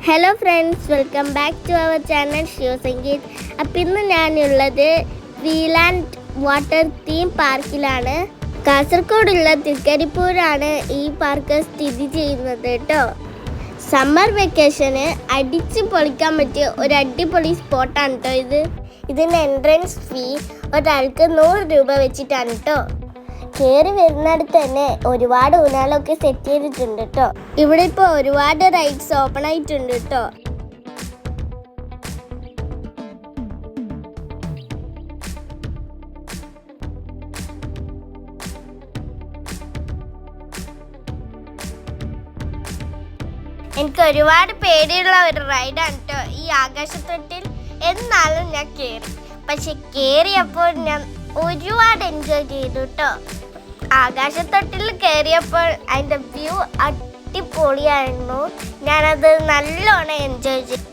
Hello friends, welcome back to our channel Shivasangeeth. അപ്പം ഇന്ന് ഞാനുള്ളത് വീലാൻഡ് വാട്ടർ തീം പാർക്കിലാണ്. കാസർഗോഡുള്ള തൃക്കരിപ്പൂരാണ് ഈ പാർക്ക് സ്ഥിതി ചെയ്യുന്നത് കേട്ടോ. സമ്മർ വെക്കേഷന് അടിച്ച് പൊളിക്കാൻ പറ്റിയ ഒരു അടിപൊളി സ്പോട്ടാണ് കേട്ടോ ഇതിന് എൻട്രൻസ് ഫീ ഒരാൾക്ക് 100 രൂപ വെച്ചിട്ടാണ് കേട്ടോ. കയറി വരുന്നിടത്ത് തന്നെ ഒരുപാട് ഊഞ്ഞാലൊക്കെ സെറ്റ് ചെയ്തിട്ടുണ്ട് കേട്ടോ. ഇവിടെ ഇപ്പോൾ ഒരുപാട് റൈഡ്സ് ഓപ്പൺ ആയിട്ടുണ്ട് കേട്ടോ. എനിക്ക് ഒരുപാട് പേടിയുള്ള ഒരു റൈഡാണ് കേട്ടോ ഈ ആകാശത്തൊട്ടിൽ. എന്നാലും ഞാൻ കയറി. പക്ഷെ കയറിയപ്പോൾ ഞാൻ ഒരുപാട് എൻജോയ് ചെയ്തു കേട്ടോ. ആകാശത്തൊട്ടിൽ കയറിയപ്പോൾ അതിൻ്റെ വ്യൂ അടിപൊളിയായിരുന്നു. ഞാനത് നല്ലോണം എൻജോയ് ചെയ്തു.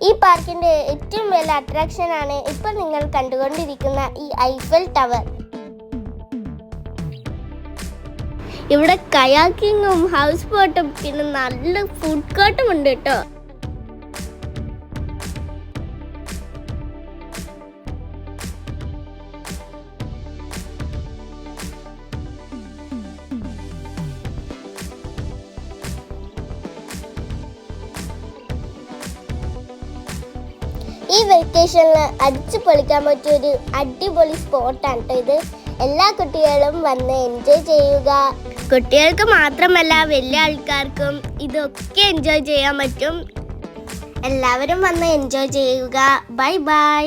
ഈ പാർക്കിൻ്റെ ഏറ്റവും വലിയ അട്രാക്ഷനാണ് ഇപ്പോൾ നിങ്ങൾ കണ്ടുകൊണ്ടിരിക്കുന്ന ഈ ഐഫൽ ടവർ. ഇവിടെ കയാക്കിങ്ങും ഹൗസ് ബോട്ടും പിന്നെ നല്ല ഫുഡ് കോർട്ടും ഉണ്ട് കേട്ടോ. ഈ വെക്കേഷനിൽ അടിച്ചു പൊളിക്കാൻ പറ്റിയൊരു അടിപൊളി സ്പോട്ടാണ് കേട്ടോ ഇത്. എല്ലാ കുട്ടികളും വന്ന് എൻജോയ് ചെയ്യുക. കുട്ടികൾക്ക് മാത്രമല്ല വലിയ ആൾക്കാർക്കും ഇതൊക്കെ എൻജോയ് ചെയ്യാൻ പറ്റും. എല്ലാവരും വന്ന് എൻജോയ് ചെയ്യുക. Bye bye.